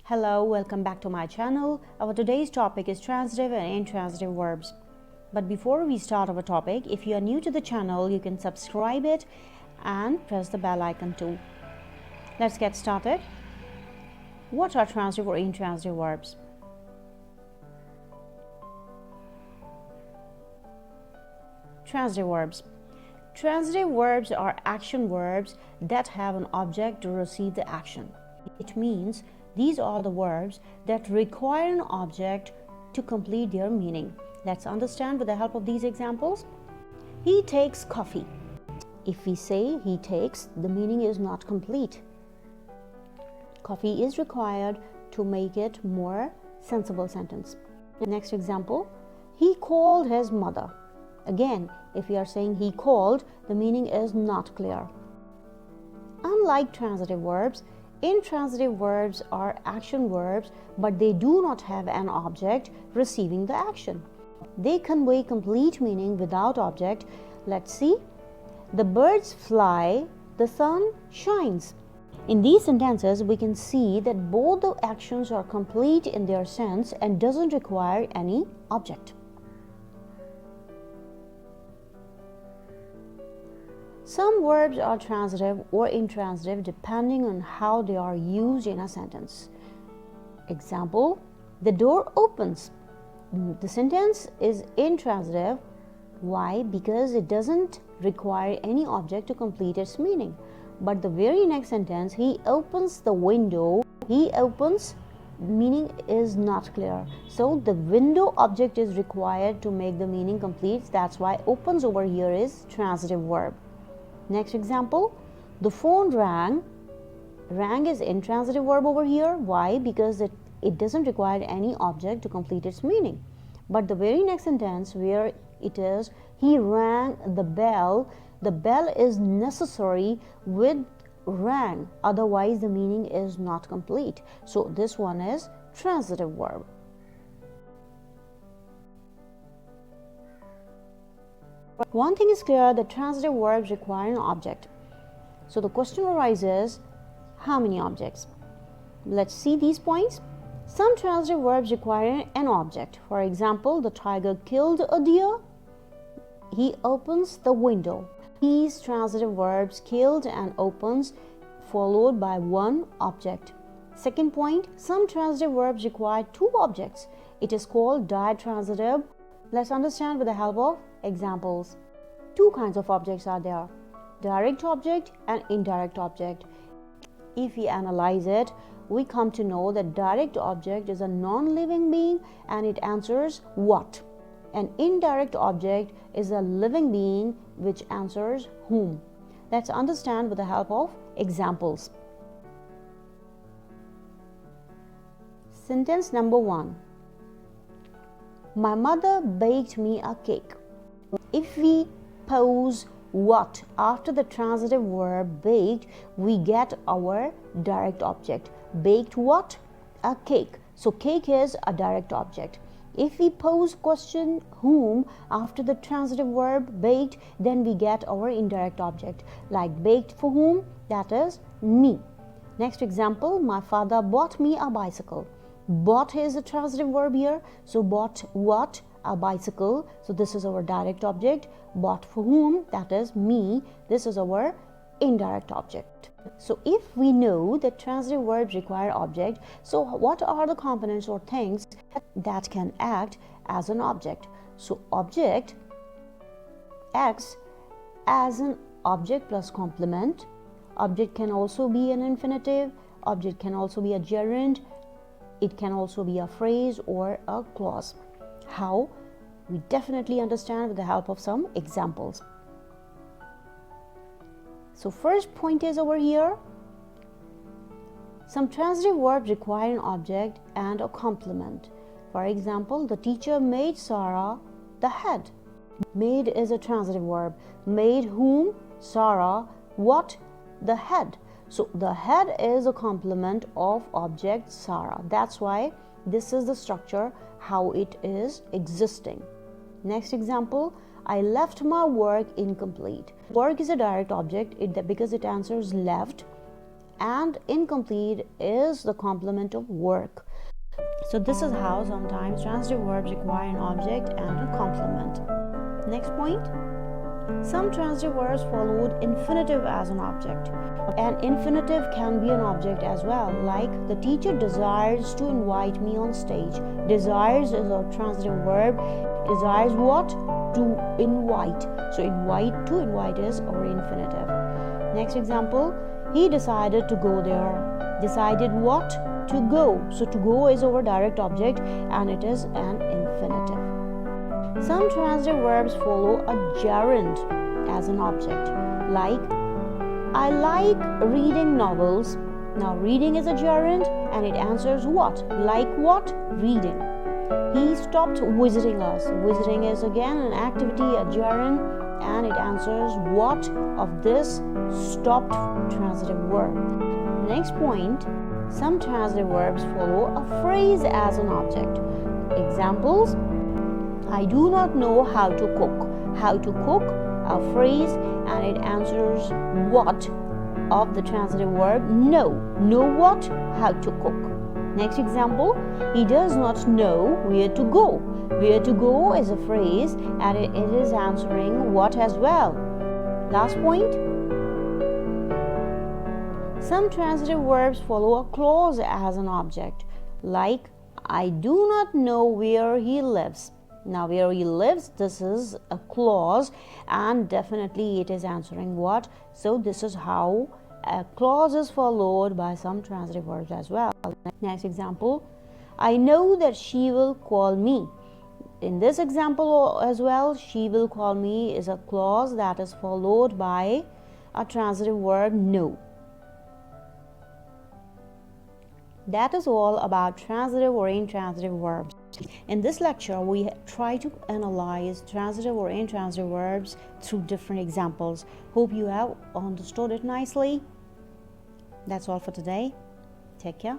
Hello, welcome back to my channel. Our today's topic is transitive and intransitive verbs. But before we start our topic, if you are new to the channel, you can subscribe it and press the bell icon too. Let's get started. What are transitive or intransitive verbs? Transitive verbs. Transitive verbs are action verbs that have an object to receive the action. It means these are the verbs that require an object to complete their meaning. Let's understand with the help of these examples. He takes coffee. If we say he takes, the meaning is not complete. Coffee is required to make it more sensible sentence. Next example, he called his mother. Again, if we are saying he called, the meaning is not clear. Unlike transitive verbs, intransitive verbs are action verbs, but they do not have an object receiving the action. They convey complete meaning without object. Let's see. The birds fly, the sun shines. In these sentences, we can see that both the actions are complete in their sense and doesn't require any object. Some verbs are transitive or intransitive depending on how they are used in a sentence. Example, the door opens. The sentence is intransitive. Why? Because it doesn't require any object to complete its meaning. But the very next sentence, he opens the window. He opens, meaning is not clear. So the window object is required to make the meaning complete. That's why opens over here is transitive verb. Next example, the phone rang. Rang is intransitive verb over here. Why? Because it doesn't require any object to complete its meaning. But the very next sentence where it is, he rang the bell is necessary with rang. Otherwise, the meaning is not complete. So this one is transitive verb. One thing is clear, that transitive verbs require an object. So the question arises, how many objects? Let's see these points. Some transitive verbs require an object. For example, the tiger killed a deer. He opens the window. These transitive verbs, killed and opens, followed by one object. Second point, some transitive verbs require two objects. It is called ditransitive. Let's understand with the help of examples. Two kinds of objects are there, direct object and indirect object. If we analyze it, we come to know that direct object is a non-living being and it answers what. An indirect object is a living being which answers whom. Let's understand with the help of examples. Sentence number 1. My mother baked me a cake. If we pose what after the transitive verb baked, we get our direct object. Baked what? A cake. So cake is a direct object. If we pose question whom after the transitive verb baked, then we get our indirect object. Like baked for whom? That is me. Next example, my father bought me a bicycle. Bought is a transitive verb here. So bought what? A bicycle. So this is our direct object. Bought for whom? That is me. This is our indirect object. So if we know that transitive verbs require object, so what are the components or things that can act as an object? So object acts as an object plus complement. Object can also be an infinitive. Object can also be a gerund. It can also be a phrase or a clause. How? We definitely understand with the help of some examples. So first point is over here. Some transitive verbs require an object and a complement. For example, the teacher made Sarah the head. Made is a transitive verb. Made whom? Sarah. What? The head. So the head is a complement of object Sarah. That's why this is the structure, how it is existing. Next example, I left my work incomplete. Work is a direct object because it answers left. and incomplete is the complement of work. So this is how sometimes transitive verbs require an object and a complement. Next point. Some transitive verbs followed infinitive as an object. An infinitive can be an object as well, like the teacher desires to invite me on stage. Desires is a transitive verb. Desires what? To invite. So to invite is our infinitive. Next example. He decided to go there. Decided what? To go. So to go is our direct object and it is an infinitive. Some transitive verbs follow a gerund as an object, like I like reading novels. Now reading is a gerund and it answers what? Like what? Reading. He stopped visiting us. Visiting is again an activity, a gerund, and it answers what of this stopped transitive verb. Next point, some transitive verbs follow a phrase as an object. Examples, I do not know how to cook. How to cook, a phrase, and it answers what of the transitive verb know. Know what? How to cook. Next example, he does not know where to go. Where to go is a phrase and it is answering what as well. Last point. Some transitive verbs follow a clause as an object, like I do not know where he lives. Now where he lives, this is a clause and definitely it is answering what. So this is how a clause is followed by some transitive verbs as well. Next example, I know that she will call me. In this example as well, she will call me is a clause that is followed by a transitive verb know. That is all about transitive or intransitive verbs. In this lecture, we try to analyze transitive or intransitive verbs through different examples. Hope you have understood it nicely. That's all for today. Take care.